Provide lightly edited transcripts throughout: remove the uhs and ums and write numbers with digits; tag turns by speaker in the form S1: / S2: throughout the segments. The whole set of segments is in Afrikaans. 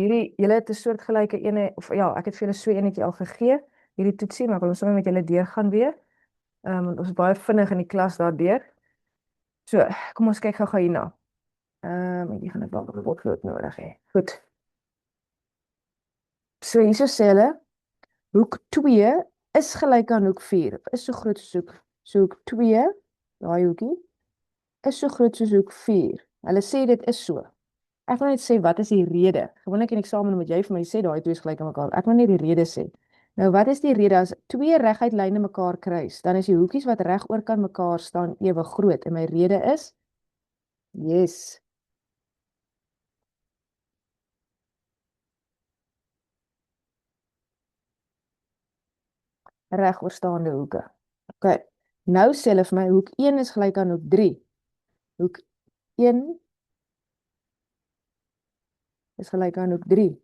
S1: Julle het 'n soortgelyke ene, of ja, ek het vir julle so enetjie al gegee, hierdie toetsie, maar ek wil hom sommer met julle deurgaan weer. Want ons is baie vinnig in die klas daardeur. So, kom ons kyk gou-gou hierna. Hier gaan ek dalk 'n potlood nodig hê. Goed. So hierso sê hulle, hoek 2 is gelyk aan hoek 4, of is so groot soos hoek 2, daai hoekie, is so groot soos hoek 4. Hulle sê dit is so. Ek wil net sê, wat is die rede? Gewoonlik in eksamen moet jy vir my sê, daai twee is gelyk aan mekaar. Ek wil net die rede sê. Nou, wat is die rede? As twee reguit lyne mekaar kruis, dan is die hoekies wat reg oor kan mekaar staan ewe groot. En my rede is, yes, reg oorstaande hoeke. OK. Nou sê hulle vir my, hoek 1 is gelyk aan hoek 3. Hoek 1 is gelyk aan hoek 3.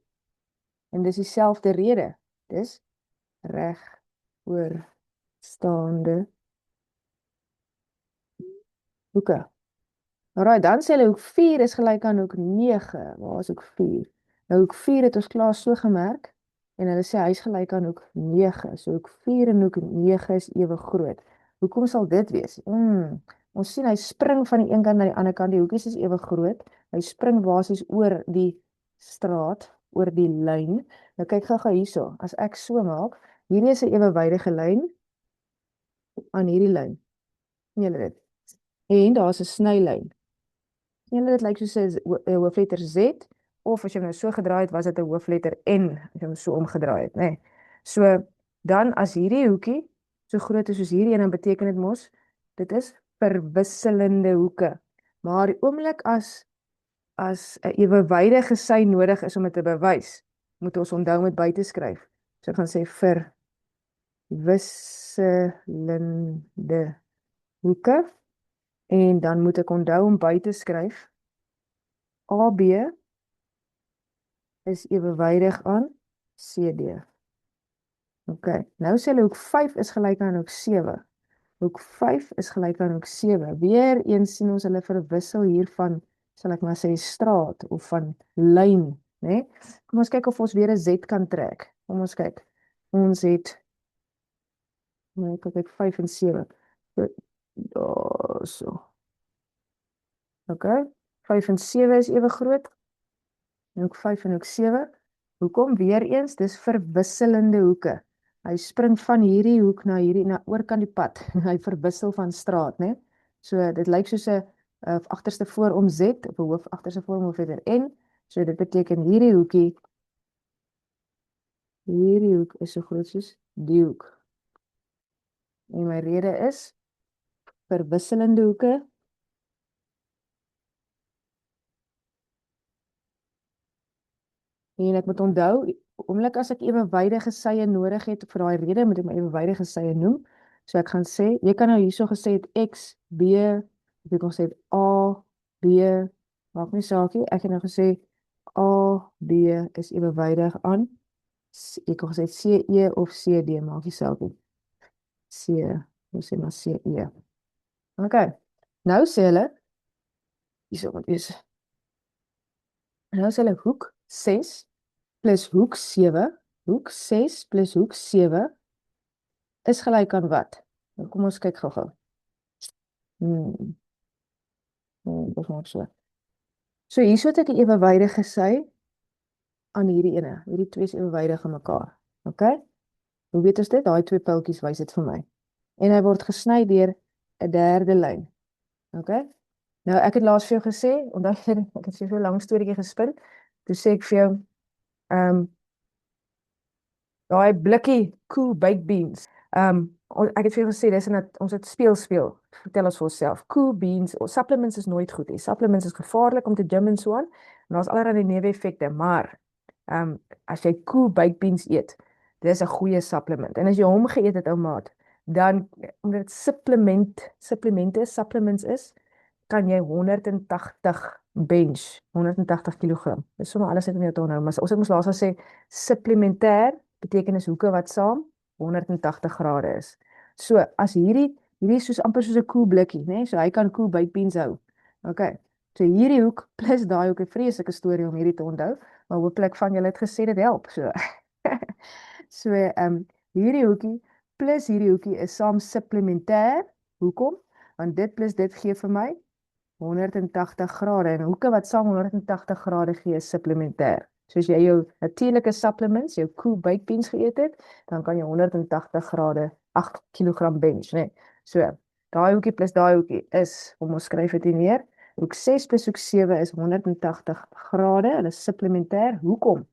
S1: En dis dieselfde rede. Dis reg oorstaande hoeke. Alraai, dan sê hulle hoek 4 is gelyk aan hoek 9. Waar is hoek 4? Nou hoek 4 het ons klaar so gemerk. En hulle sê hy is gelyk aan hoek 9. So hoek 4 en hoek 9 is ewe groot. Hoekom sal dit wees? Ons sien hy spring van die een kant na die ander kant. Die hoekies is ewe groot. Hy spring basies oor die straat, oor die lyn. Nou kyk gou-gou hierso. As ek so maak, hierdie is 'n ewewydige lyn aan hierdie lyn. Sien julle dit? En daar's 'n snylyn. Sien julle dit lyk soos 'n hoofletter Z, of as jy nou so gedraai het, was dit 'n hoofletter N, as jy hom so omgedraai het, nê? So, dan as hierdie hoekie so groot is soos hierdie een, dan beteken dit mos, dit is verwisselende hoeke. Maar die oomblik as 'n ewewydige sy nodig is om dit te bewys, moet ons onthou met by te skryf. So ek gaan sê verwisselende hoeke, en dan moet ek onthou om by te skryf, AB is ewewydig aan CD. OK, nou sê hulle hoek 5 is gelyk aan hoek 7. Hoek 5 is gelyk aan hoek 7. Weer eens sien ons hulle verwissel hiervan, sal ek maar sê straat, of van lyn, né? Kom ons kyk of ons weer 'n Z kan trek. Kom ons kyk. Ons het, nou kyk 5 en 7. So. OK, 5 en 7 is ewe groot. Hoek 5 en hoek 7. Hoekom? Weer eens, dis verwisselende hoeke. Hy spring van hierdie hoek na hierdie, na oorkant die pad. Hy verwissel van straat, né? So dit lyk soos 'n agterste voorom Z, of 'n hoof agterste voorom hoofletter N. So dit beteken hierdie hoek is so groot soos die hoek. En my rede is verwisselende hoeke en ek moet onthou, oomblik as ek ewewydige sye nodig het vir daai rede, moet ek my ewewydige sye noem. So ek gaan sê, jy kan nou hierso gesê het X, B, of ek kan gesê het A, B, maak nie saakie, ek het nou gesê A, B is ewewydig aan, ek kan gesê CE of CD, maak nie saakie. C, ons sê maar CE. OK, nou sê hulle, hierso moet wees, nou sê hulle hoek 6 plus hoek 7, hoek 6 plus hoek 7 is gelyk aan wat? Nou kom ons kyk gou-gou. Dis maar so. So hierso het ek 'n ewewydige sy aan hierdie ene. Hierdie twee is ewewydig aan mekaar. OK? Hoe weet ons dit? Daai twee pyltjies wys dit vir my. En hy word gesny deur 'n derde lyn. OK? Nou ek het laas vir jou gesê, onthou ek het so 'n lang storieetjie gespin. Toe sê ek vir jou, daai blikkie cool baked beans. Ek het vir jou gesê, ons het speel, vertel ons vir onsself. Cool beans, supplements is nooit goed. Supplements is gevaarlik om te gym en so aan. En daar's allerlei neeweffekte, maar as jy cool baked beans eet, dis 'n goeie supplement. En as jy hom geëet het, ou maat, dan omdat dit supplements is, kan jy 180 bench, 180 kg. Dis sommer alles net om jou te onthou, maar ons het mos laas gesê supplementêr beteken is hoeke wat saam 180 grade is. So as hierdie is soos amper soos 'n koel blikkie, né? So hy kan koel baked beans hou. OK. So hierdie hoek plus daai hoek, 'n vreeslike storie om hierdie te onthou. Maar hopelik van julle het gesê dit help, so. So, hierdie hoekie plus hierdie hoekie is saam supplementêr. Hoekom? Want dit plus dit gee vir my 180 grade. En hoeke wat saam 180 grade gee is supplementêr. So as jy jou natuurlike supplements, jou koe baked beans geëet het, dan kan jy 180 grade 8 kg bench, né? So, daai hoekie plus daai hoekie is, ons skryf dit hier neer, hoek 6 plus hoek 7 is 180 grade, hulle is supplementêr. Hoekom?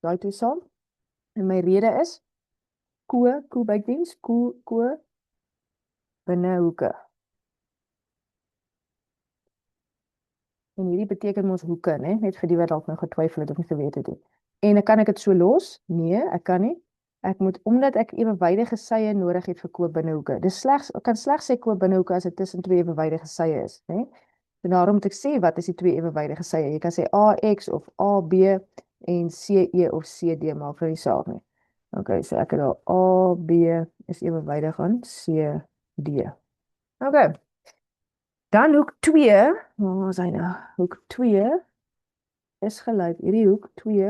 S1: Daai twee saam. En my rede is, koe baked beans, koe binne hoeke. En hierdie beteken ons hoeke, né? Net vir die wat dalk nou getwyfel het of nie geweet het nie. En kan ek dit so los? Nee, ek kan nie. Ek moet, omdat ek ewewydige sye nodig het vir koop binnehoeke. Dis slegs, ek kan slegs sê koop binnehoeke as dit tussen twee ewewydige sye is, né? En daarom moet ek sê wat is die twee ewewydige sye? Jy kan sê AX of AB en CE of CD, maak vir die saak nie. Okay, so ek het al AB is ewewydig aan CD. Okay. Dan hoek 2, waar is hy nou? Hoek 2 is gelyk, hierdie hoek 2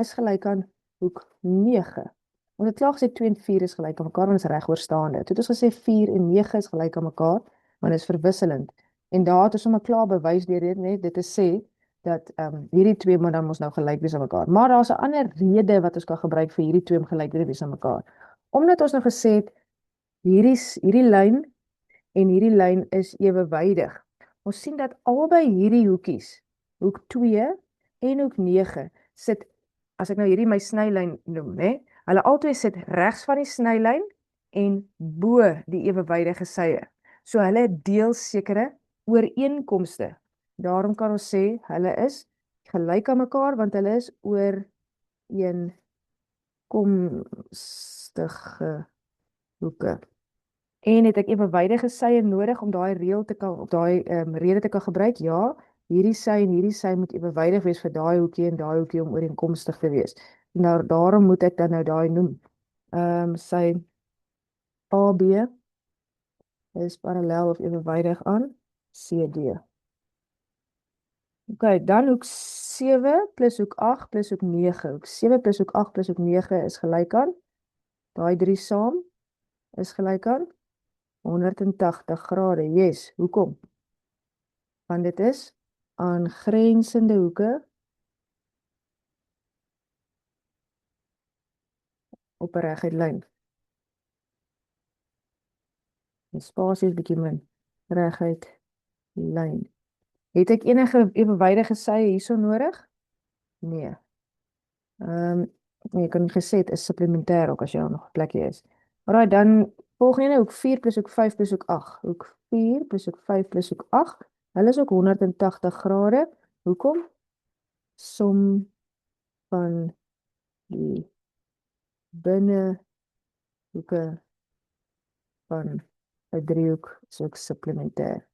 S1: is gelyk aan hoek 9. Ons het klaar gesê 2 en 4 is gelyk aan mekaar, want is regoorstaande. Toe het ons gesê 4 en 9 is gelyk aan mekaar, want is verwisselend. En daar het ons sommer klaar bewys deur dit te sê, dat hierdie twee moet dan ons nou gelyk wees aan mekaar. Maar daar is 'n ander rede wat ons kan gebruik vir hierdie twee om gelyk te wees aan mekaar. Omdat ons nou gesê het, hierdie lyn en hierdie lyn is ewewydig. Ons sien dat albei hierdie hoekies, hoek 2 en hoek 9, sit, as ek nou hierdie my snylyn noem, né? Hulle albei sit regs van die snylyn en bo die ewewydige sye. So hulle deel sekere ooreenkomste. Daarom kan ons sê, hulle is gelyk aan mekaar, want hulle is ooreenkomstige hoeke. En het ek ewewydige sye nodig om daai reël te kan, of daai rede te kan gebruik? Ja, hierdie sy en hierdie sy moet ewewydig wees vir daai hoekie en daai hoekie om ooreenkomstig te wees. Nou daarom moet ek dan nou daai noem. Sy AB is parallel of ewewydig aan CD. Okay, dan hoek 7 plus hoek 8 plus hoek 9. Hoek 7 plus hoek 8 plus hoek 9 is gelyk aan, daai drie saam is gelyk aan 180 grade. Yes, hoekom? Want dit is aangrensende hoeke op 'n reguit lyn. Die spasie is bietjie min. Reguit lyn. Het ek enige ewewydige sye hierso nodig? Nee. Nee, ek kan gesê dit is supplementêr ook as jy nog 'n plekkie is. Alraai, dan volgende hoek 4 plus hoek 5 plus hoek 8. Hoek 4 plus hoek 5 plus hoek 8. Hulle is ook 180 grade. Hoekom? Som van die binne hoeke van 'n driehoek is ook supplementêr.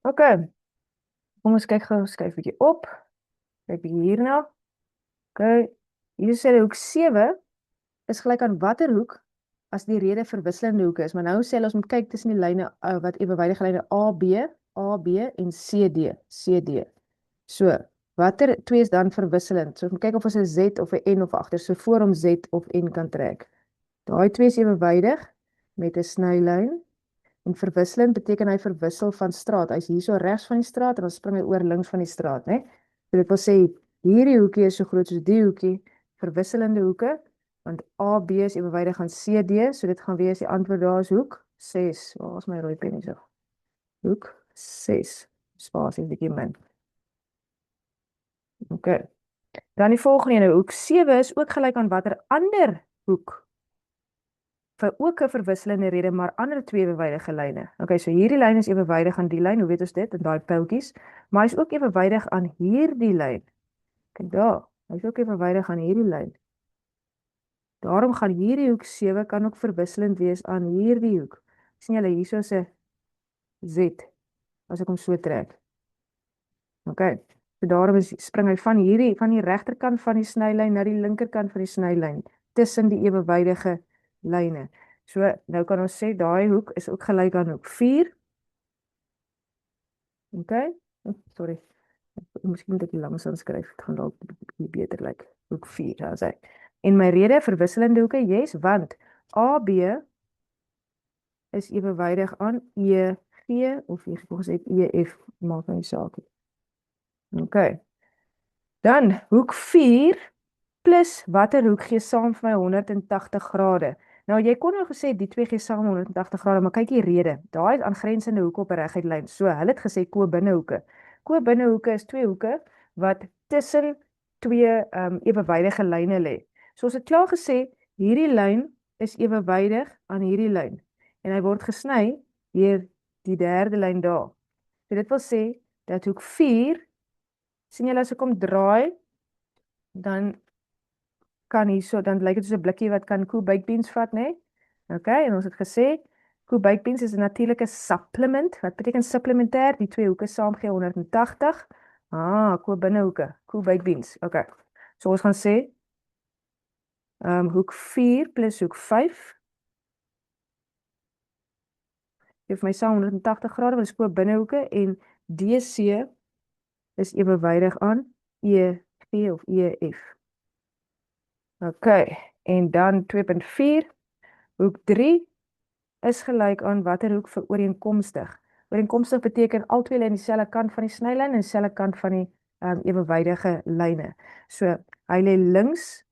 S1: Okay. Kom ons kyk gou, skuif 'n bietjie op. Kyk bietjie hierna. Okay. Hier sê hoek 7 is gelyk aan watter hoek as die rede verwisselende hoeke is. Maar nou sê ons moet kyk tussen die lyne wat ewewydige lyne AB en CD. So, watter twee is dan verwisselend? So ons moet kyk of ons 'n Z of 'n N of agter, so voor om Z of N kan trek. Daai twee is ewewydig met 'n snylyn. En verwisselend beteken hy verwissel van straat. Hy's hierso regs van die straat en dan spring hy oor links van die straat, né? So dit wil sê hierdie hoekie is so groot soos die hoekie, verwisselende hoeke, want AB is ewewydig aan CD, so dit gaan wees die antwoord daar is hoek 6. Waar is my rooi pennie so? Hoek 6. Spasie bietjie min. Okay. Dan die volgende ene, hoek 7 is ook gelyk aan watter ander hoek? Vir ook 'n verwisselende rede, maar ander twee ewewydige lyne. Okay, so hierdie lyn is ewewydig aan die lyn, hoe weet ons dit? In daai pyltjies, maar hy's ook ewewydig aan hierdie lyn. Kyk daar, hy's ook ewewydig aan hierdie lyn. Daarom gaan hierdie hoek 7 kan ook verwisselend wees aan hierdie hoek. Sien julle hierso is 'n Z as ek hom so trek. Okay. So daarom spring hy van die regterkant van die snylyn na die linkerkant van die snylyn tussen die ewewydige lyne. So nou kan ons sê daai hoek is ook gelyk aan hoek 4. Okay? Sorry. Miskien moet ek die langsaam skryf, dit gaan dalk 'n bietjie beter lyk. Hoek 4, daar is hy. En my rede vir wisselende hoeke, yes, want AB is ewenwydig aan EG of jy gesê EF, maak nou nie saak nie. OK. Dan hoek 4 plus watter hoek gee saam vir my 180 grade? Nou jy kon nou gesê die twee gee saam 180 grade, maar kyk die rede. Daai is aangrensende hoeke op 'n reguit lyn. So hulle het gesê ko-binnehoeke. Ko-binnehoeke is twee hoeke wat tussen twee ewenwydige lyne lê. So ons het klaar gesê hierdie lyn is ewenwydig aan hierdie lyn en hy word gesny deur die derde lyn daar. So dit wil sê dat hoek 4 sien julle as ek kom draai dan kan hierso dan lyk dit soos 'n blikkie wat kan koe baked vat, né? Okay, en ons het gesê koe baked is 'n natuurlike supplement. Wat beteken supplementêr? Die twee hoeke saam gee 180. Koe binnehoeke, koe baked. Okay. So ons gaan sê hoek 4 plus hoek 5 gee vir my saam 180 grade, want dit is koe binnehoeke en DC is ewenwydig aan EG of EF. Okay, en dan 2.4, hoek 3 is gelyk aan watter hoek vir ooreenkomstig. Ooreenkomstig beteken al twee lê aan dieselfde kant van die snylyn en dieselfde kant van die ewenwydige lyne. So, hy lê links,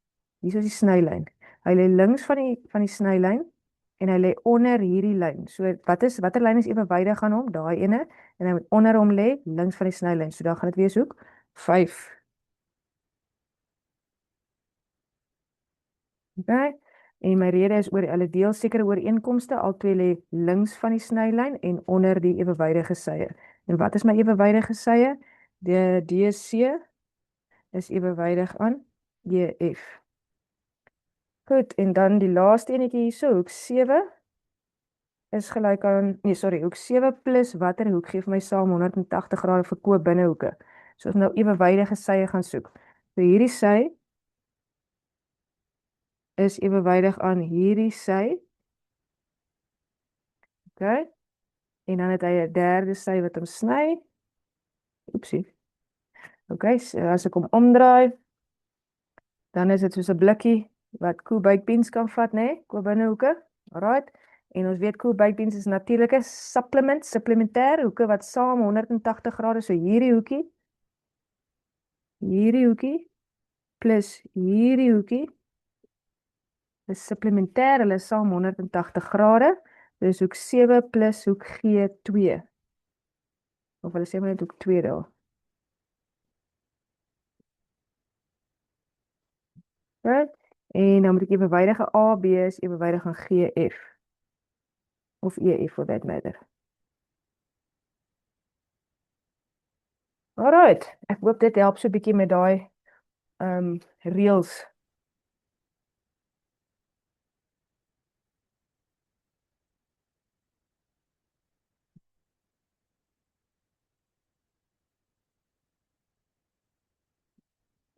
S1: hier is die snylyn. Hy lê links van die snylyn en hy lê onder hierdie lyn. So, watter lyn is ewenwydig aan hom? Daai ene, en hy moet onder hom lê links van die snylyn. So, dan gaan dit wees hoek 5. Okay. En my rede is oor hulle deel sekere ooreenkomste, al twee lê links van die snylyn en onder die ewenwydige sye. En wat is my ewenwydige sye? Die DC is ewenwydig aan EF. Goed, en dan die laaste enetjie hierso, hoek 7 is gelyk aan, hoek 7 plus watter hoek gee vir my saam 180 grade vir ko-binnehoeke. So ons nou ewenwydige sye gaan soek. So hierdie sy is ewenwydig aan hierdie sy. Okay. En dan het hy 'n derde sy wat hom sny. Oepsie. Okay, so as ek hom omdraai, dan is dit soos 'n blikkie wat koe baked kan vat, né? Ko-binnehoeke. Alright. En ons weet koe baked is natuurlike supplementêre hoeke wat saam 180 grade, so hierdie hoekie plus hierdie hoekie is supplementêr, hulle is saam 180 grade. Dus hoek 7 plus hoek G2. Of hulle sê maar net hoek 2 daar. Right? En dan moet ek ewenwydige AB is ewenwydig aan GF. Of EF for that matter. Alright, ek hoop dit help so 'n bietjie met daai reels.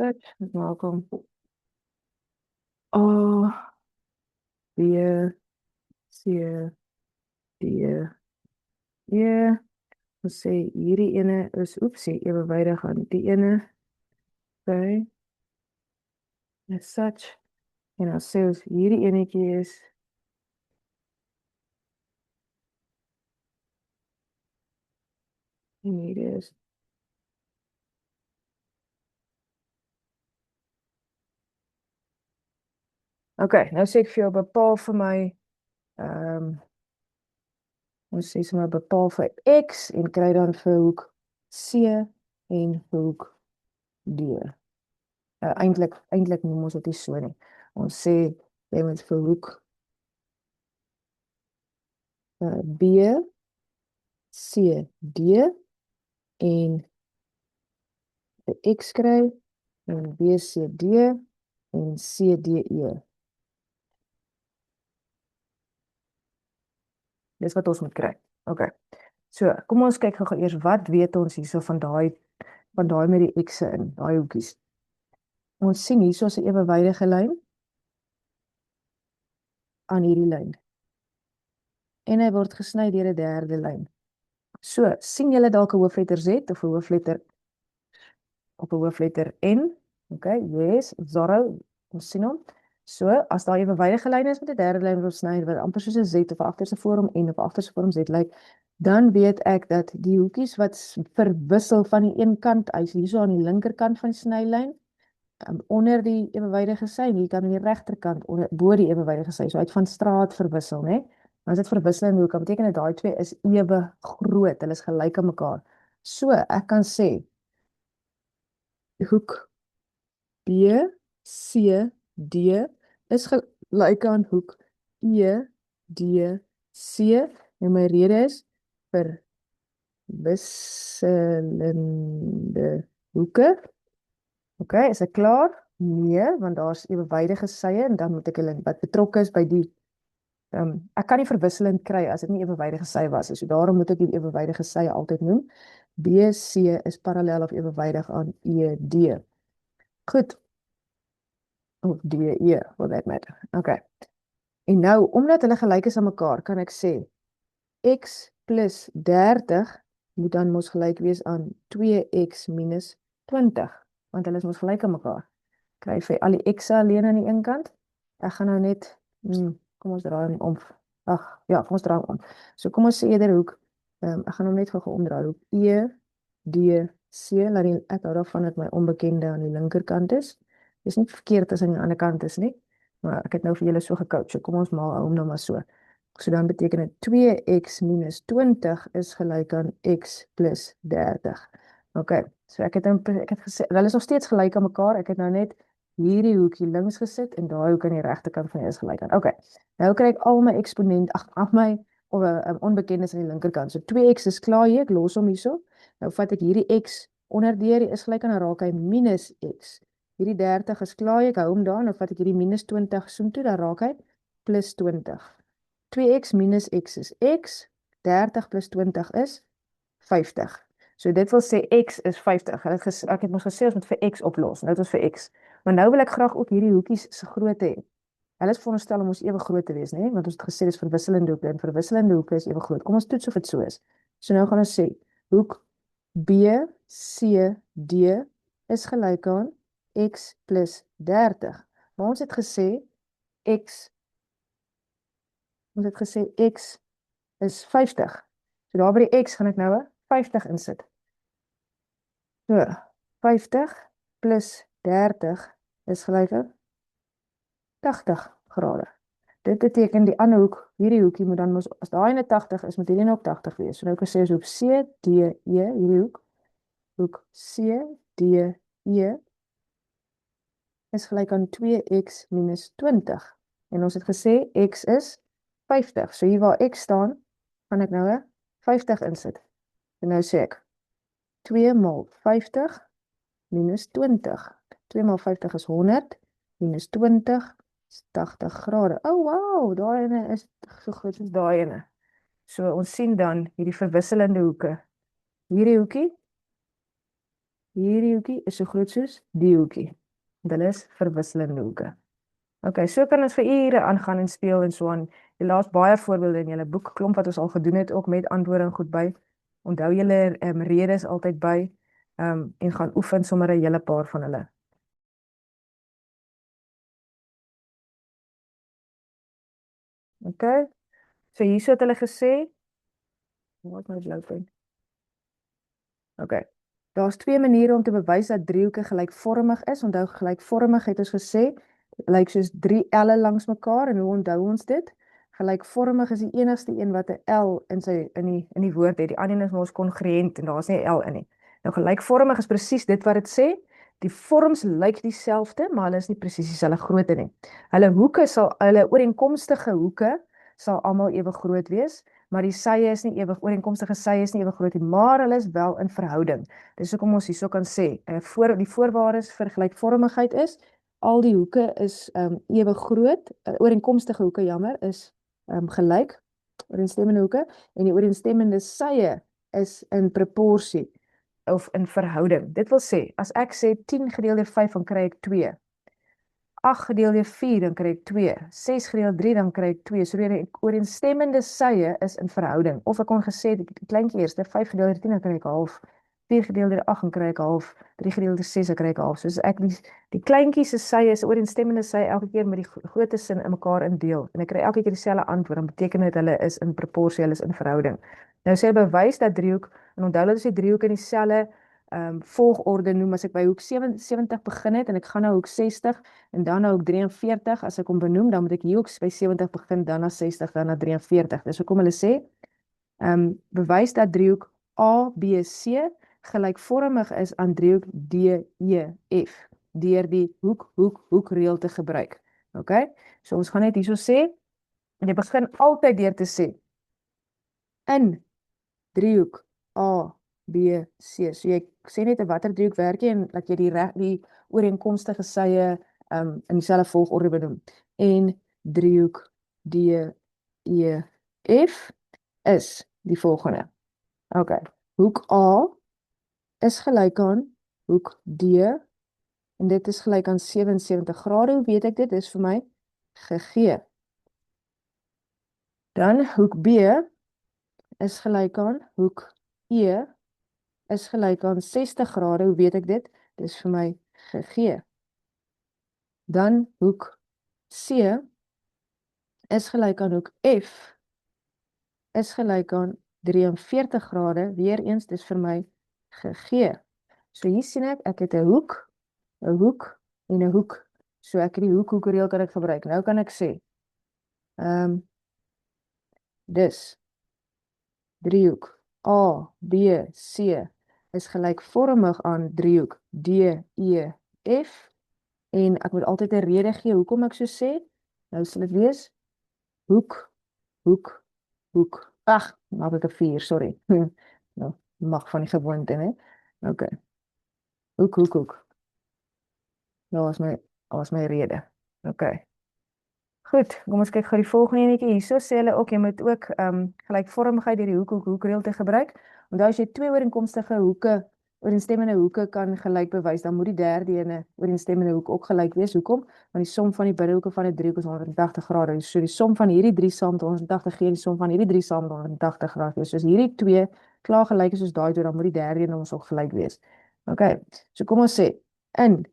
S1: Goed, ek maak hom A, B, C, D, E. Ons sê hierdie ene is oepsie ewenwydig aan die ene. Okay. As such. En dan sê ons hierdie enetjie is en hierdie is okay, nou sê ek vir jou bepaal vir my ons sê sommer bepaal vir X en kry dan vir hoek C en vir hoek D. Eintlik noem ons dit nie so nie. Ons sê jy moet vir hoek B, C, D en vir X kry en B, C, D en C, D, E. Dis wat ons moet kry. Okay. So, kom ons kyk gou eers wat weet ons hierso van daai met die X'e in, daai hoekies. Ons sien hierso 'n ewenwydige lyn aan hierdie lyn. En hy word gesny deur 'n derde lyn. So, sien julle dalk 'n hoofletter Z of 'n hoofletter N? Okay, yes, Zorro, ons sien hom. So, as daar ewewydige lyne is met 'n derde lyn wat ons sny wat amper soos 'n Z of agterste vorm N of agterste vorm Z lyk, dan weet ek dat die hoekies wat verwissel van die een kant uit, hierso aan die linkerkant van die snylyn, onder die ewewydige sy, hier kan aan die regterkant bo die ewewydige sy, so uit van straat verwissel, né? As dit verwisselende hoeke beteken dat daai twee is ewe groot, hulle is gelyk aan mekaar. So, ek kan sê hoek BCD is gelyk aan hoek EDC en my rede is verwisselende hoeke. Okay, is ek klaar? Nee, want daar's ewewydige sye en dan moet ek hulle wat betrokke is by die ek kan nie verwisselend kry as dit nie ewewydige sy was nie. So daarom moet ek die ewewydige sy altyd noem. BC is parallel of ewewydig aan ED. Goed. Of DE, for that matter. Okay. En nou, omdat hulle gelyk is aan mekaar, kan ek sê x plus 30 moet dan mos gelyk wees aan 2x minus 20, want hulle is mos gelyk aan mekaar. Kry vir al die x'e alleen aan die een kant. Ek gaan nou net, kom ons draai hom om. Ag, ja, kom ons draai hom om. So kom ons sê eerder hoek, ek gaan hom net gou omdraai, hoek EDC, ek hou daarvan dat my onbekende aan die linkerkant is. Dis nie verkeerd as aan die ander kant is nie, maar ek het nou vir julle so gecoach, so kom ons hou hom nou maar so. So dan beteken dit 2x minus 20 is gelyk aan x plus 30. Okay, so ek het gesê, hulle is nog steeds gelyk aan mekaar, ek het nou net hierdie hoekie links gesit en daai hoek aan die regterkant van die is gelyk aan. Okay, nou kry ek al my eksponent, af my onbekendes aan die linkerkant. So 2x is klaar hier, ek los hom hierso. Nou vat ek hierdie x onderdeur, die is gelyk aan, dan raak hy minus x. Hierdie 30 is klaar, ek hou hom daar, nou vat ek hierdie minus 20 soom toe, dan raak hy plus 20. 2x minus x is x, 30 plus 20 is 50. So dit wil sê x is 50. Ek het mos gesê ons moet vir x oplos, nou het ons vir x. Maar nou wil ek graag ook hierdie hoekies se grootte hê. Hulle is veronderstel om ons ewe groot te wees, né? Want ons het gesê dis verwisselende hoeke en verwisselende hoeke is ewe groot. Kom ons toets of dit so is. So nou gaan ons sê hoek BCD is gelyk aan x plus 30. Maar ons het gesê x is 50. So daar by die x gaan ek nou 50 insit. So, 50 plus 30 is gelyk aan 80 grade. Dit beteken die ander hoek, hierdie hoekie moet dan, as daai 80 is, moet hierdie ook 80 wees. So nou kan ek sê, hoek CDE, hierdie hoek CDE is gelyk aan 2x minus 20. En ons het gesê, x is 50. So hier waar x staan, gaan ek nou 50 insit. En nou sê ek, 2 maal 50 minus 20. 2 maal 50 is 100, minus 20 is 80 grade. Oh wow, daai ene is so goed soos daai ene. So ons sien dan hierdie verwisselende hoeke. Hierdie hoekie is so groot soos die hoekie. Want hulle is verwisselende hoeke. Okay, so kan ons vir ure aangaan en speel en so aan. Jy laat baie voorbeelde in julle boek, klomp wat ons al gedoen het, ook met antwoorde en goed by. Onthou julle redes altyd by, en gaan oefen sommer 'n hele paar van hulle. Okay, so hier het hulle gesê, wat my blou pen? Okay, daar's twee maniere om te bewys dat driehoeke gelykvormig is. Onthou gelykvormig het ons gesê, lyk soos 3 L'e langs mekaar, en hoe onthou ons dit? Gelykvormig is die enigste een wat 'n L in die woord het. Die ander een is mos kongruent en daar's nie 'n L in nie. Nou gelykvormig is presies dit wat dit sê. Die vorms lyk dieselfde, maar hulle is nie presies dieselfde grootte nie. Hulle ooreenkomstige hoeke sal almal ewe groot wees, maar die sye is nie ewig, ooreenkomstige sye is nie ewig groot nie, maar hulle is wel in verhouding. Dis hoekom ons hierso kan sê, die voorwaardes vir gelykvormigheid is, al die hoeke is ewe groot, ooreenkomstige hoeke, jammer, is gelyk, ooreenstemmende hoeke, en die ooreenstemmende sye is in proporsie of in verhouding. Dit wil sê, as ek sê 10 gedeel deur 5, dan kry ek 2. 8 gedeel deur 4, dan kry ek 2. 6 gedeel 3, dan kry ek 2. So die ooreenstemmende sye is in verhouding. Of ek kon gesê, die kleintjie eerste, 5 gedeel deur 10, dan kry ek half. 4 gedeel deur 8, dan kry ek half. 3 gedeel deur 6, dan kry ek half. So as ek die kleintjie se sye is ooreenstemmende sye elke keer met die groot sin in mekaar indeel. En ek kry elke keer dieselfde antwoord, dan beteken dit hulle is in proporsie, hulle is in verhouding. Nou sê bewys dat driehoek, en onthou dat as die driehoek in dieselfde volgorde noem, as ek by hoek 77 begin het, en ek gaan na hoek 60, en dan na hoek 43, as ek hom benoem, dan moet ek hier ook by 70 begin, dan na 60, dan na 43. Dis hoekom hulle sê, bewys dat driehoek ABC gelykvormig is aan driehoek DEF, deur die hoek te gebruik. Ok, so ons gaan net hierso sê, en jy begin altyd deur te sê, in driehoek A, B, C. So jy sê net watter driehoek werk jy, en dat jy die ooreenkomstige sye in dieselfde volgorde benoem. En driehoek D, E, F is die volgende. Ok, hoek A is gelyk aan hoek D, en dit is gelyk aan 77 grade. Hoe weet ek dit? Dit is vir my gegee. Dan hoek B is gelyk aan hoek E is gelyk aan 60 grade. Hoe weet ek dit? Dit is vir my gegee. Dan hoek C is gelyk aan hoek F is gelyk aan 43 grade. Weereens, dit is vir my gegee. So hier sien ek het 'n hoek en 'n hoek. So ek het die hoek-reël kan ek gebruik. Nou kan ek sê, dis driehoek A, B, C is gelykvormig aan driehoek D, E, F, en ek moet altyd 'n rede gee hoekom ek so sê. Nou sal dit wees hoek. Ag, maak ek 'n 4, sorry. Nou, mag van die gewoonte, né? OK. Hoek. Nou was my rede. OK. Goed, kom ons kyk gou die volgende enetjie. Hierso sê hulle ook jy moet ook gelykvormigheid deur die hoek te gebruik. Onthou as jy twee ooreenstemmende hoeke kan gelyk bewys, dan moet die derde ene ooreenstemmende hoek ook gelyk wees. Hoekom? Want die som van die biddehoeke van 'n driehoek is 180 grade. So die som van hierdie 3 saam met 180 gee die som van hierdie 3 saam met 180 grade. So as hierdie twee klaar gelyk is soos daai twee, dan moet die derde een ons ook gelyk wees. OK. So kom ons sê in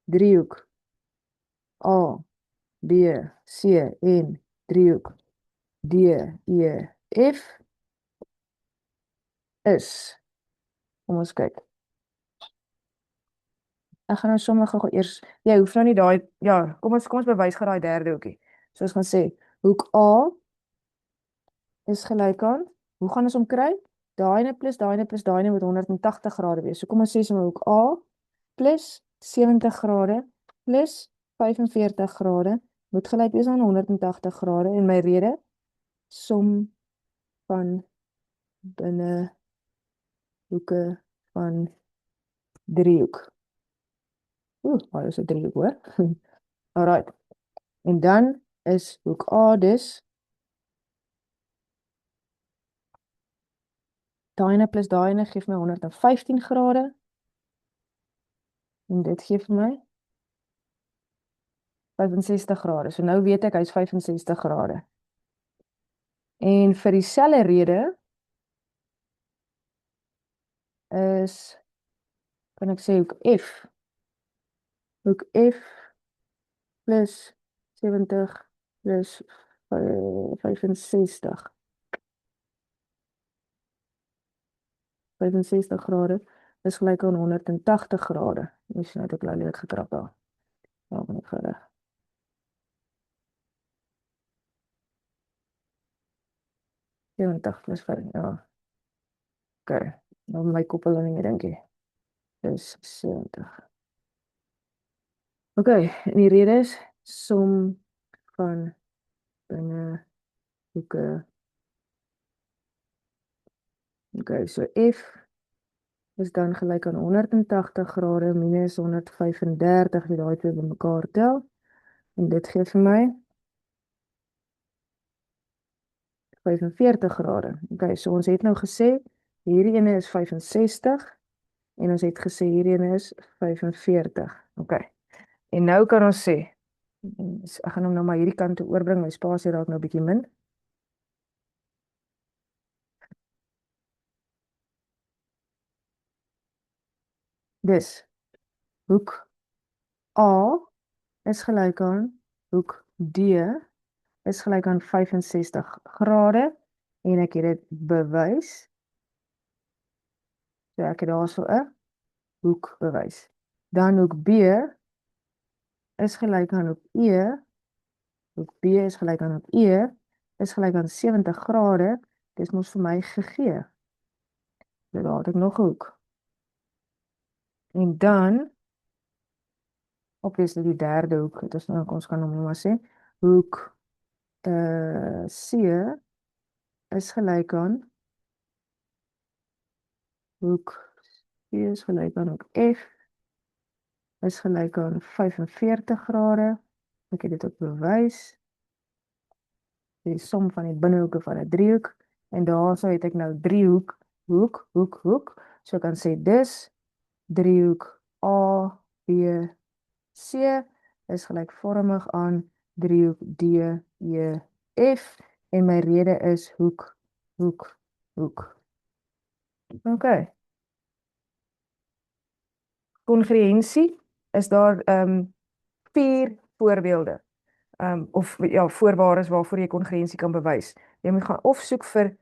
S1: driehoek A, B, C en driehoek D, E, F is, kom ons kyk. Ek gaan nou sommer gou eers, jy hoef nou nie daai, ja, kom ons bewys gou daai derde hoekie. So ons gaan sê, hoek A is gelyk aan, hoe gaan ons hom kry? Daai ene plus daai ene plus daai ene moet 180 grade wees. So kom ons sê sommer hoek A plus 70 grade plus 45 grade moet gelyk wees aan 180 grade, en my rede, som van binne hoeke van driehoek. Waar is 'n driehoek, hoor? Alright. En dan is hoek A dus daai ene plus daai ene gee vir my 115 grade. En dit gee vir my 65 grade. So nou weet ek hy's 65 grade. En vir dieselfde rede is, kan ek sê hoek F. Hoek F plus 70 plus 65. 65 grade is gelyk aan 180 grade. Mens nou dit lelik getrap daar. Daar kan ek verder. Plus 5, ja. OK. Nou my koppeling dink ek. Dis 70. OK, en die rede is som van binne hoeke. OK, so F is dan gelyk aan 180 grade minus 135, die daai twee bymekaar tel. En dit gee vir my 45 grade. OK, so ons het nou gesê, hierdie ene is 65, en ons het gesê hierdie ene is 45. OK. En nou kan ons sê, ek gaan hom nou maar hierdie kant toe oorbring, my spasie raak nou bietjie min. Dus, hoek A is gelyk aan hoek D is gelyk aan 65 grade en ek het dit bewys. So ek het daar so 'n hoek bewys. Dan hoek B is gelyk aan hoek E. Hoek B is gelyk aan hoek E is gelyk aan 70 grade. Dis mos vir my gegee. So daar het ek nog 'n hoek. En dan obviously die derde hoek, dit is nou ons kan hom nou maar sê, hoek C is gelyk aan hoek C is gelyk aan hoek F is gelyk aan 45 grade. Ek het dit ook bewys. Die som van die binnehoeke van 'n driehoek en daarso het ek nou driehoek, hoek. So ek kan sê dis driehoek A, B, C is gelykvormig aan driehoek D, E, F en my rede is hoek. OK. Kongruensie is daar 4 voorbeelde. Of ja, voorwaardes waarvoor jy kongruensie kan bewys. Jy moet gaan of soek vir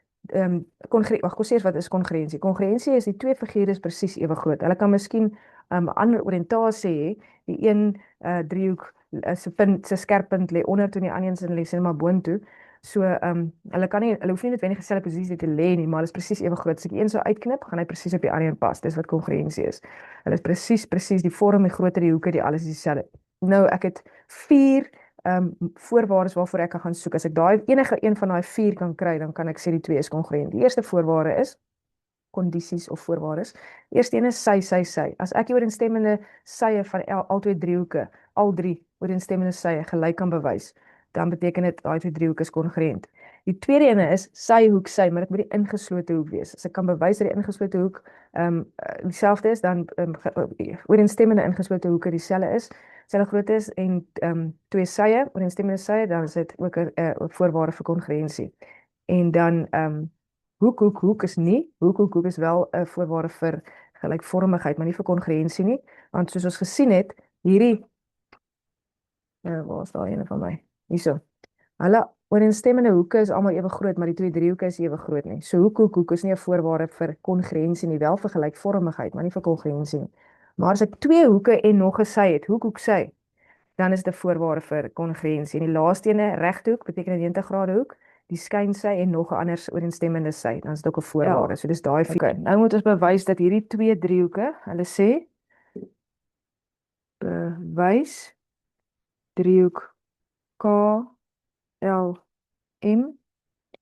S1: wag, kom sê wat is kongruensie? Kongruensie is die twee figure is presies ewe groot. Hulle kan miskien 'n ander oriëntasie hê. Die een driehoek se punt, se skerppunt lê onder toe en die ander een se lê net maar boontoe. So hulle hoef nie noodwendig dieselfde posisie te lê nie, maar hulle is presies ewe groot. As ek een sou uitknip, gaan hy presies op die ander een pas. Dis wat kongruensie is. Hulle is presies die vorm, die grootte, die hoeke, die alles is dieselfde. Nou ek het 4 voorwaardes waarvoor ek kan gaan soek. As ek enige een van daai 4 kan kry, dan kan ek sê die twee is kongruent. Die eerste voorwaarde is kondisies of voorwaardes. Eerste een is sy. As ek die ooreenstemmende sye van al twee driehoeke, al 3 ooreenstemmende sye gelyk kan bewys, dan beteken dit daai twee driehoeke is kongruent. Die tweede ene is sy hoek sy, maar dit moet die ingeslote hoek wees. As ek kan bewys dat die ingeslote hoek dieselfde is, dan ooreenstemmende ingeslote hoeke dieselfde is, dieselfde grootte is en twee sye, ooreenstemmende sye, dan is dit ook 'n voorwaarde vir kongruensie. En dan hoek is nie, hoek is wel 'n voorwaarde vir gelykvormigheid, maar nie vir kongruensie nie, want soos ons gesien het, hierdie waar is daai ene van my? Hierso. Hulle ooreenstemmende hoeke is almal ewe groot, maar die twee driehoeke is ewe groot nie. So hoek is nie 'n voorwaarde vir kongruensie nie, wel vir gelykvormigheid, maar nie vir kongruensie nie. Maar as ek twee hoeke en nog 'n sy het, hoek sy, dan is dit 'n voorwaarde vir kongruensie. En die laaste ene, reghoek, beteken 'n 90 grade hoek, die skynsy en nog 'n ander ooreenstemmende sy, dan is dit ook 'n voorwaarde. So dis daai 4. Okay, nou moet ons bewys dat hierdie twee driehoeke, hulle sê bewys driehoek K L M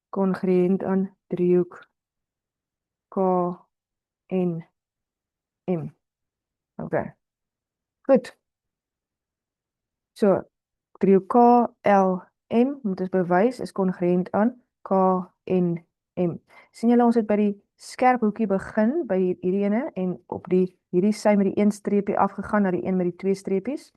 S1: kongruent aan driehoek K N M. Okay. Goed. So, driehoek K L M moet ons bewys is kongruent aan K N M. Sien julle ons het by die skerp hoekie begin by hierdie ene en op hierdie sy met die een streepie afgegaan na die een met die twee streepies.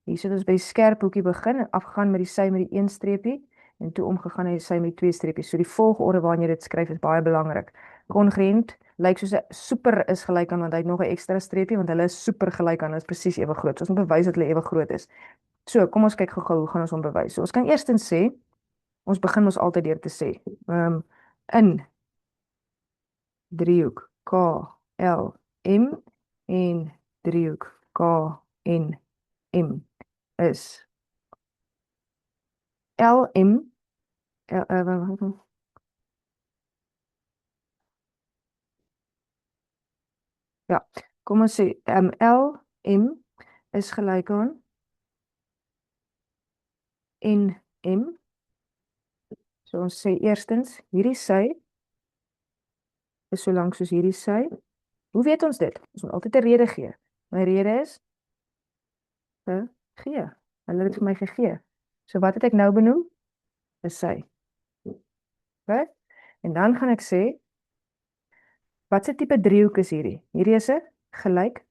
S1: Hier sit ons by die skerp hoekie begin en afgegaan met die sy met die een streepie en toe omgegaan na die sy met die twee streepies. So die volgorde waarin jy dit skryf is baie belangrik. Kongruent lyk soos 'n super is gelyk aan want hy het nog 'n ekstra streepie want hulle is super gelyk aan, hulle is presies ewe groot. So ons moet bewys dat hulle ewe groot is. So kom ons kyk gou-gou hoe gaan ons hom bewys. So ons kan eerstens sê ons begin ons altyd deur te sê in driehoek K L M en driehoek K N M is LM ja, kom ons sê LM is gelyk aan NM. So ons sê eerstens hierdie sy is so lank soos hierdie sy. Hoe weet ons dit? Ons moet altyd 'n rede gee. My rede is gegee. Hulle het dit vir my gegee. So wat het ek nou benoem? 'n sy. OK? En dan gaan ek sê watse tipe driehoek is hierdie? Hierdie is 'n gelyk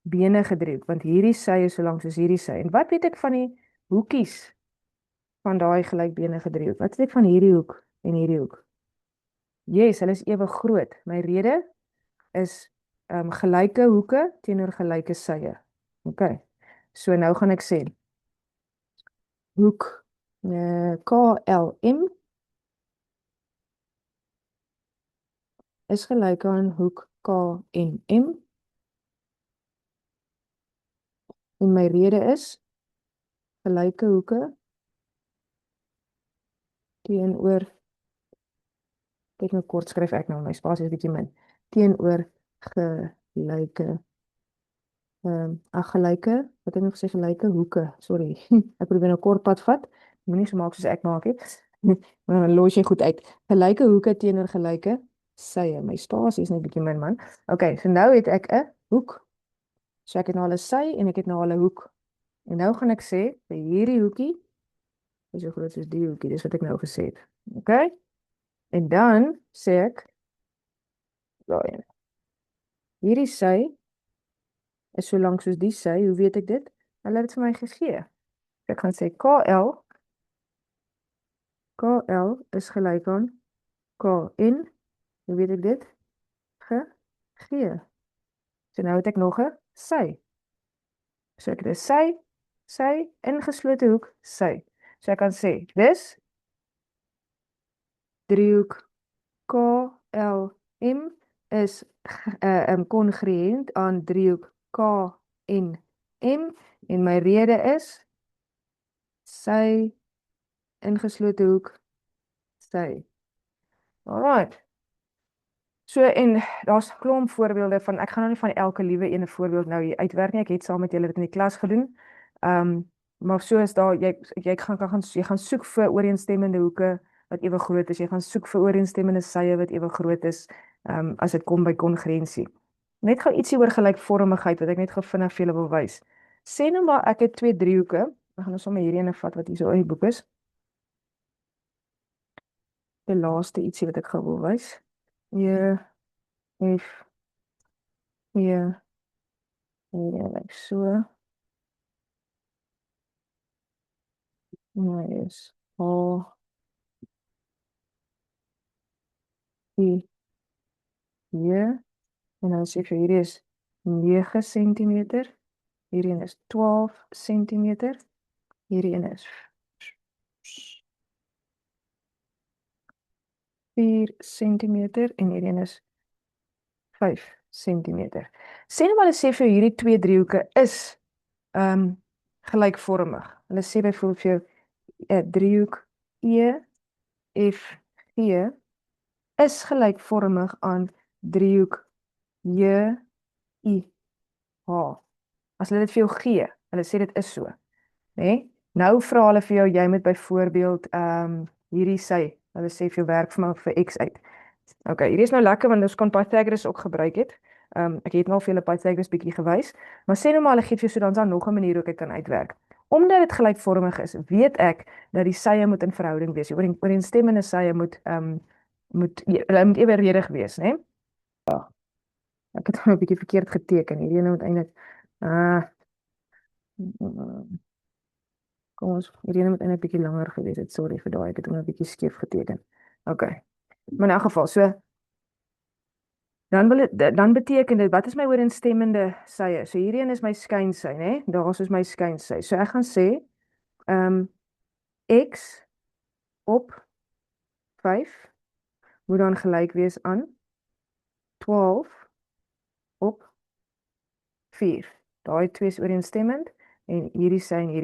S1: benige driehoek, want hierdie sy is so lank soos hierdie sy. En wat weet ek van die hoekies van daai gelykbenige driehoek? Wat weet ek van hierdie hoek en hierdie hoek? Yes, hulle is ewe groot. My rede is gelyke hoeke teenoor gelyke sye. OK. So nou gaan ek sê hoek KLM is gelyk aan hoek KNM. En my rede is gelyke hoeke teenoor, kyk nou kort skryf ek nou, my spasie is bietjie min, teenoor gelyke gelyke, wat het ek nog gesê, gelyke hoeke, sorry, ek probeer nou kort pad vat, moenie so maak soos ek maak het, maar dan los jy goed uit, gelyke hoeke teenoor gelyke sye, my spasie is net bietjie min man, OK, so nou het ek 'n hoek, so ek het nou al 'n sy en ek het nou al 'n hoek, en nou gaan ek sê, vir hierdie hoekie, is so groot soos die hoekie, dis wat ek nou gesê het, OK, en dan sê ek, hierdie sy is so lank soos die sy, hoe weet ek dit? Hulle het dit vir my gegee. Ek gaan sê KL is gelyk aan KN, hoe weet ek dit? Gegee. So nou het ek nog 'n sy. So ek het 'n sy, ingeslote hoek, sy. So ek kan sê, dis driehoek KLM is kongruent aan driehoek KNM en my rede is sy ingeslote hoek sy. Alright. So en daar's klomp voorbeelde van, ek gaan nou nie van elke liewe ene voorbeeld nou hier uitwerk nie. Ek het saam met julle dit in die klas gedoen. Maar so is daar jy gaan soek vir ooreenstemmende hoeke wat ewe groot is. Jy gaan soek vir ooreenstemmende sye wat ewe groot is as dit kom by kongruensie. Net gou ietsie oor gelykvormigheid wat ek net gou vinnig vir julle wil wys. Sê nou maar ek het twee driehoeke. Ek gaan nou sommer hierdie ene vat wat hier so in die boek is. Die laaste ietsie wat ek gou wil wys. Hier F hier lyk so. Nou is H hier en dan sê vir hierdie is 9 cm. Hierdie is 12 cm. Hierdie is 4 cm en hierdie is 5 cm. Sê nou maar hulle sê vir hierdie twee driehoeke is gelykvormig. Hulle sê byvoorbeeld vir jou 'n driehoek EFG is gelykvormig aan driehoek JIH. As hulle dit vir jou gee, hulle sê dit is so, né? Nou vra hulle vir jou, jy moet byvoorbeeld hierdie sy, hulle sê vir jou werk vir x uit. OK, hierdie is nou lekker want ons kon Pythagoras ook gebruik het. Ek het nou al vir julle Pythagoras bietjie gewys, maar sê nou maar hulle gee vir jou so dan daar nog 'n manier hoe ek dit kan uitwerk. Omdat dit gelykvormig is, weet ek dat die sye moet in verhouding wees. Ooreenstemmende sye moet evenredig wees, né? Ja. Ek het nou 'n bietjie verkeerd geteken. Hierdie ene moet eintlik kom ons, hierdie ene moet eintlik bietjie langer gewees het. Sorry vir daai, ek het hom 'n bietjie skeef geteken. OK. Maar in elk geval, so dan beteken dit, wat is my ooreenstemmende sye? So hierdie een is my skynsy, né? Daar is my skynsy. So ek gaan sê x op 5 moet dan gelyk wees aan 12 op 4. Daai twee is ooreenstemmend en hierdie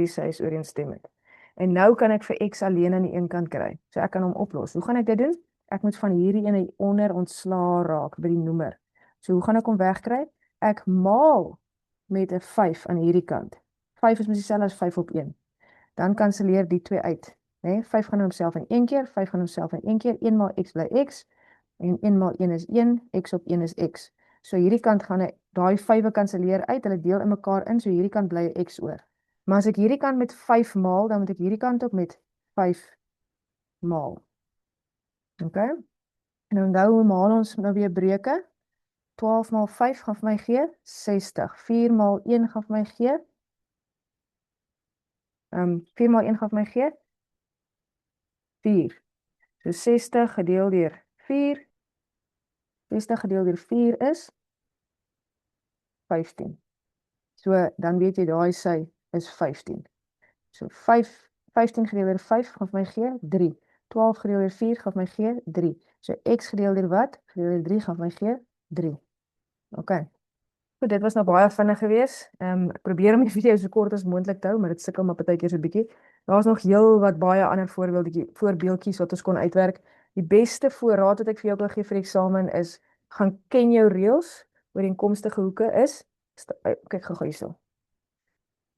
S1: sy is ooreenstemmend. En nou kan ek vir x alleen aan die een kant kry. So ek kan hom oplos. Hoe gaan ek dit doen? Ek moet van hierdie ene onder ontslaa raak by die noemer. So hoe gaan ek hom wegkry? Ek maal met 'n 5 aan hierdie kant. 5 is mos dieselfde as 5 op 1. Dan kanselleer die twee uit, né? 5 gaan homself in een keer, 5 gaan homself in een keer, 1 maal x bly x en 1 maal 1 is 1, x op 1 is x. So hierdie kant gaan daai 5e kanselleer uit, hulle deel in mekaar in, so hierdie kant bly 'n x oor. Maar as ek hierdie kant met 5 maal, dan moet ek hierdie kant ook met 5 maal. OK? En onthou hoe maal ons nou weer breuke? 12 maal 5 gaan vir my gee 60. 4 maal 1 gaan vir my gee 4 maal 1 gaan vir my gee 4. So 60 gedeel deur 4. 60 gedeel deur 4 is 15. So dan weet jy daai sy is 15. So 15 gedeel deur 5 gaan vir my gee 3. 12 gedeel deur 4 gaan vir my gee 3. So x gedeel deur wat? Gedeel deur 3 gaan vir my gee 3. OK. Goed, dit was nou baie vinnig geweest. Ek probeer om die video so kort as moontlik te hou, maar dit sukkel maar partykeer so 'n bietjie. Daar's nog heel wat baie ander voorbeeldjies wat ons kon uitwerk. Die beste voorraad wat ek vir jou wil gee vir eksamen is gaan ken jou reëls. Ooreenkomstige hoeke is kyk gou hierso.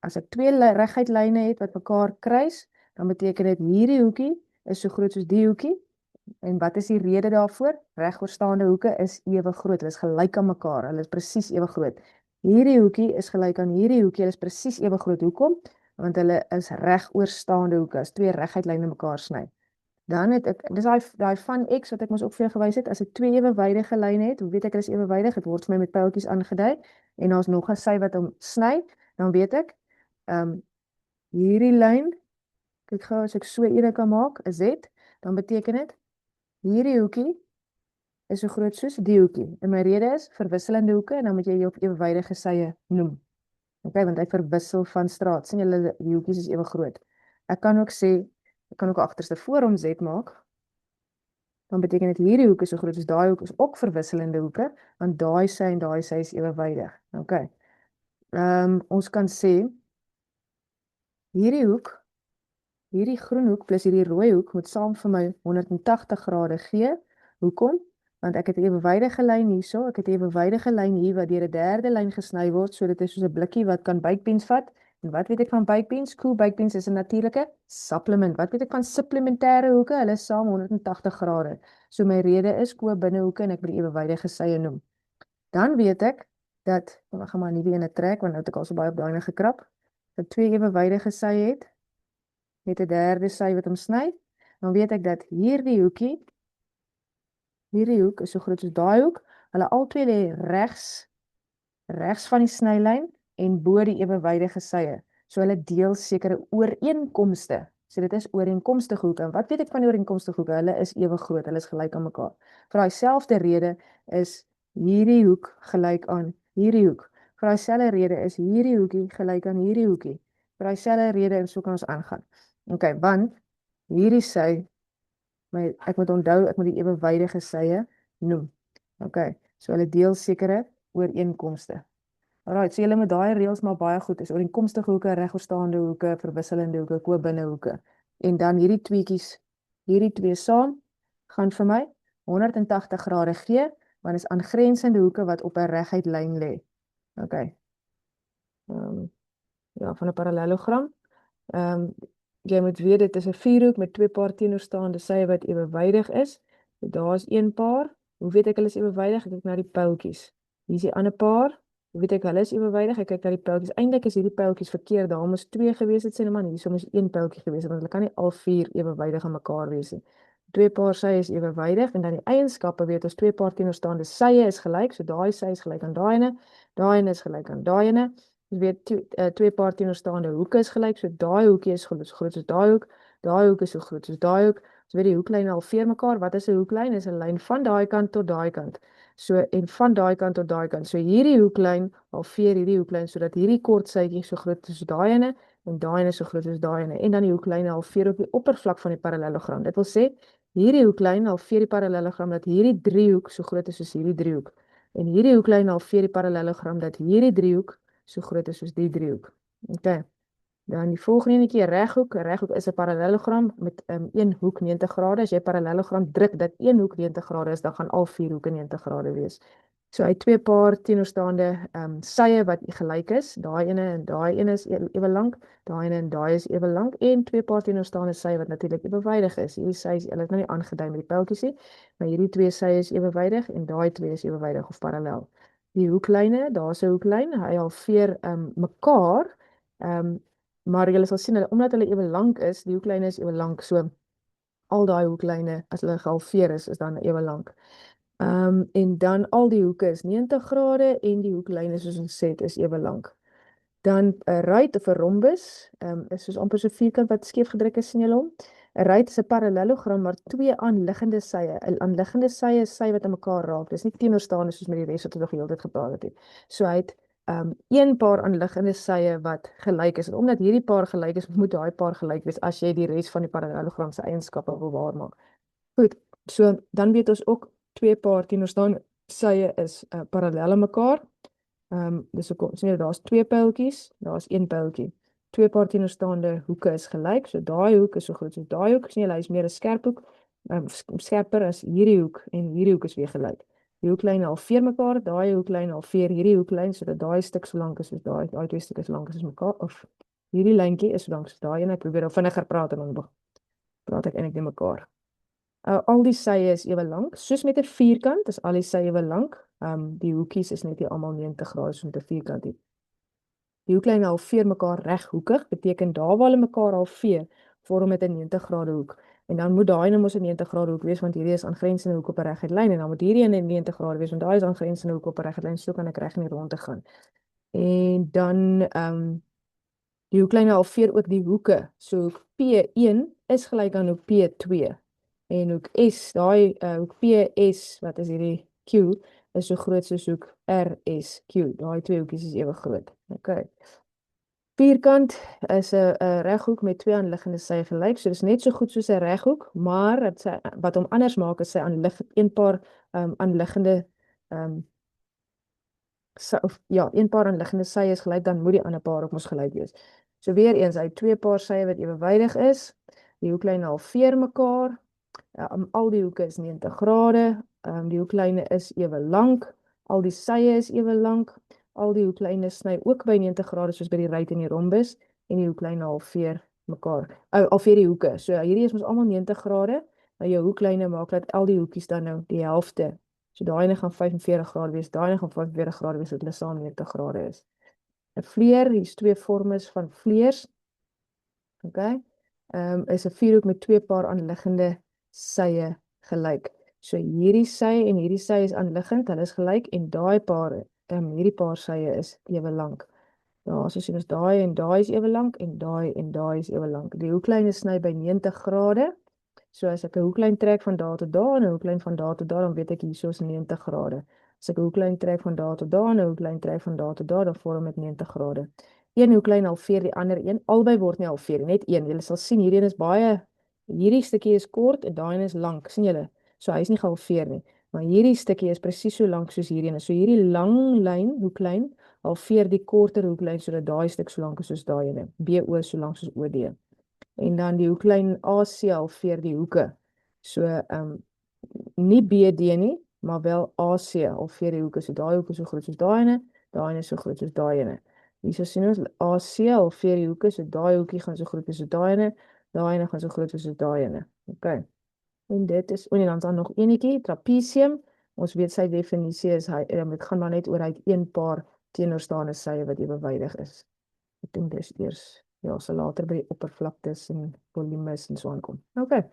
S1: As ek twee reguit lyne het wat mekaar kruis, dan beteken dit hierdie hoekie is so groot soos die hoekie. En wat is die rede daarvoor? Regoorstaande hoeke is ewe groot. Hulle is gelyk aan mekaar. Hulle is presies ewe groot. Hierdie hoekie is gelyk aan hierdie hoekie. Hulle is presies ewe groot. Hoekom? Want hulle is regoorstaande hoeke. As twee reguit lyne mekaar sny. Dan het ek dis daai van x wat ek mos ook vir jou gewys het, as ek twee ewewydige lyne het, hoe weet ek hulle is ewewydig? Dit word vir my met pyltjies aangedui en daar's nog 'n sy wat hom sny, dan weet ek hierdie lyn, kyk gou as ek so ene kan maak, 'n Z, dan beteken dit hierdie hoekie is so groot soos die hoekie. En my rede is verwisselende hoeke en dan moet jy jou ewewydige sye noem. OK, want hy verwissel van straat. sien julle die hoekies is ewe groot. Ek kan ook sê ek kan ook 'n agterste voorom Z maak. Dan beteken dit hierdie hoek is so groot as daai hoek is ook verwisselende hoeke, want daai sy en daai sy is ewewydig. OK. Ons kan sê hierdie hoek, hierdie groen hoek plus hierdie rooi hoek moet saam vir my 180 grade gee. Hoekom? Want ek het 'n ewewydige lyn hierso, ek het 'n ewewydige lyn hier wat deur 'n derde lyn gesny word, so dit is soos 'n blikkie wat kan bykpens vat. En wat weet ek van bykpens? Cool, bykpens is 'n natuurlike supplement. Wat weet ek van supplementêre hoeke? Hulle is saam 180 grade. So my rede is binnehoeke en ek moet die ewewydige sye noem. Dan weet ek dat ek gaan maar 'n nuwe ene trek want nou het ek al so baie op daai ene gekrap. Dat twee ewewydige sye het met 'n derde sy wat hom sny, dan weet ek dat hierdie hoek is so groot soos daai hoek. Hulle albei lê regs van die snylyn en bo die ewewydige sye. So hulle deel sekere ooreenkomste. So dit is ooreenkomstige hoeke. En wat weet ek van die ooreenkomstige hoeke? Hulle is ewe groot, hulle is gelyk aan mekaar. Vir daai selfde rede is hierdie hoek gelyk aan hierdie hoek. Vir daai selfde rede is hierdie hoekie gelyk aan hierdie hoekie. Vir daai selfde rede en so kan ons aangaan. OK, want hierdie sy ek moet onthou, ek moet die ewewydige sye noem. OK, so hulle deel sekere ooreenkomste. Alright, so julle met daai reëls maar baie goed is ooreenkomstige hoeke, regoorstaande hoeke, verwisselende hoeke, ko-binnehoeke. En dan hierdie tweetjies, hierdie twee saam gaan vir my 180 grade gee, want is aangrensende hoeke wat op 'n reguit lyn lê. OK. Ja, van 'n parallelogram. Jy moet weet dit is 'n vierhoek met twee paar teenoorstaande sye wat ewewydig is. So daar's een paar. Hoe weet ek hulle is ewewydig? Ek kyk na die pyltjies. Hier is die ander paar. Hoe weet ek hulle is ewewydig? Ek kyk na die pyltjies. Eintlik is hierdie pyltjies verkeerd. Daar moes 2 gewees het, sê net maar hierso moes 1 pyltjie gewees het, want hulle kan nie al 4 ewewydig aan mekaar wees nie. Twee paar sye is ewewydig en dan die eienskappe weet ons twee paar teenoorstaande sye is gelyk. So daai sy is gelyk aan daai ene is gelyk aan daai ene. Ons weet twee paar teenoorstaande hoeke is gelyk, so daai hoekie is so groot soos daai hoek is so groot soos daai hoek. Ons weet die hoeklyne halveer mekaar. Wat is 'n hoeklyn? Is 'n lyn van daai kant tot daai kant. So en van daai kant tot daai kant. So hierdie hoeklyn halveer hierdie hoeklyn sodat hierdie kort sytjie so groot is soos daai ene en daai ene so groot soos daai ene. En dan die hoeklyne halveer op die oppervlak van die parallelogram. Dit wil sê hierdie hoeklyn halveer die parallelogram dat hierdie driehoek so groot is soos hierdie driehoek. En hierdie hoeklyn halveer die parallelogram dat hierdie driehoek so groot is soos die driehoek. OK. Dan die volgende enetjie reghoek. 'n Reghoek is 'n parallelogram met een hoek 90 grade. As jy parallelogram druk dat een hoek 90 grade is, dan gaan al vier hoeke 90 grade wees. So hy twee paar teenoorstaande sye wat gelyk is. Daai ene en daai ene is ewe lank, daai ene en daai is ewe lank en twee paar teenoorstaande sye wat natuurlik ewewydig is. Hierdie sy is hulle is nou nie aangedui met die pyltjies nie, maar hierdie twee sye is ewewydig en daai twee is ewewydig of parallel. Die hoeklyne, daar's 'n hoeklyn, hy halveer mekaar maar julle sal sien omdat hulle ewe lank is, die hoeklyne is ewe lank, so al daai hoeklyne as hulle gehalveer is dan ewe lank. En dan al die hoeke is 90 grade en die hoeklyne soos ons gesê het is ewe lank. Dan 'n ruit of 'n rhombus, is soos amper so 'n vierkant wat skeef gedruk is, sien julle hom? 'n Ruit is 'n parallelogram maar twee aanliggende sye. 'n Aanliggende sy is sy wat aan mekaar raak. Dis nie teenoorstaande soos met die res wat ons nog die hele tyd gepraat het. So hy het een paar aanliggende sye wat gelyk is. En omdat hierdie paar gelyk is, moet daai paar gelyk wees as jy die res van die parallelogram se eienskappe wil waarmaak. Goed, so dan weet ons ook twee paar teenoorstaande sye is parallel aan mekaar. Dus sien jy, daar's twee pyltjies, daar's een pyltjie. Twee paar teenoorstaande hoeke is gelyk, so daai hoek is so groot soos daai hoek. Sien jy, hy is meer 'n skerp hoek, skerper as hierdie hoek en hierdie hoek is weer gelyk. Die hoeklyne halveer mekaar, daai hoeklyn halveer hierdie hoeklyn sodat daai stuk so lank is soos daai twee stukke so lank is mekaar of hierdie lyntjie is so lank soos daai en ek probeer nou vinniger praat en dan praat ek eintlik net mekaar. Al die sye is ewe lank, soos met 'n vierkant is al die sye ewe lank. Die hoekies is net nie almal 90 grade soos met 'n vierkant nie. Die hoeklyne halveer mekaar reghoekig, beteken daar waar hulle mekaar halveer, vorm dit 'n 90 grade hoek. En dan moet daai nou mos 'n 90 grade hoek wees want hierdie is aangrensende hoek op 'n reguit lyn en dan moet hierdie 'n 90 grade wees want daai is aangrensende hoek op 'n reguit lyn, so kan ek reg in die ronde gaan. En dan die hoeklyne halveer ook die hoeke. So hoek P1 is gelyk aan hoek P2. En hoek S, daai hoek PS, wat is hierdie Q, is so groot soos hoek RSQ. Daai twee hoekies is ewe groot. Okay. Vierkant is 'n reghoek met twee aanliggende sye gelyk. So dis net so goed soos 'n reghoek, maar wat hom anders maak is sy een paar aanliggende een paar aanliggende sye is gelyk, dan moet die ander paar ook mos gelyk wees. So weer eens, hy het twee paar sye wat ewewydig is. Die hoeklyne halveer mekaar. Al die hoeke is 90 grade. Die hoeklyne is ewe lank. Al die sye is ewe lank. Al die hoeklyne sny ook by 90 grade soos by die ruit en die rhombus en die hoeklyne halveer mekaar. Halveer die hoeke. So hierdie is mos almal 90 grade. Nou jou hoeklyne maak dat al die hoekies dan nou die helfte. So daai ene gaan 45 grade wees, daai ene gaan 45 grade wees, dat hulle saam 90 grade is. 'n Vleer, hier's twee vormes van vleers. Okay? Is 'n vierhoek met twee paar aanliggende sye gelyk. So hierdie sy en hierdie sy is aanliggend, hulle is gelyk en daai paar hierdie paar sye is ewe lank. Daar so sien ons daai en daai is ewe lank en daai is ewe lank. Die hoeklyne sny by 90 grade. So as ek 'n hoeklyn trek van daar tot daar en 'n hoeklyn van daar tot daar, dan weet ek hierso is 90 grade. As ek 'n hoeklyn trek van daar tot daar en 'n hoeklyn trek van daar tot daar, dan vorm dit 90 grade. Een hoeklyn halveer die ander een, albei word nie halveer, net een. Julle sal sien hierdie een is baie, hierdie stukkie is kort en daai een is lank, sien julle? So hy is nie gehalveer nie, maar hierdie stukkie is presies so lank soos hierdie een. So hierdie lang lyn, hoeklyn, halveer die korter hoeklyn sodat daai stuk so lank is soos daai ene. BO so lank soos OD. En dan die hoeklyn AC halveer die hoeke. So nie BD nie, maar wel AC halveer die hoeke. So daai hoek is so groot soos daai ene is so groot soos daai ene. Hierso sien ons AC halveer die hoeke, so daai hoekie gaan so groot wees soos daai ene gaan so groot wees soos daai ene. Okay. En dit is, en dan is daar nog enetjie, trapesium. Ons weet sy definisie is dit gaan maar net oor hy het een paar teenoorstaande sye wat ewewydig is. Ek dink dis eers so later by die oppervlaktes en volumes en so aankom. Okay.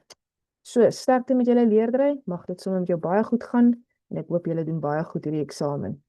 S1: So, sterkte met julle leerdry. Mag dit sommer met jou baie goed gaan en ek hoop julle doen baie goed hierdie eksamen.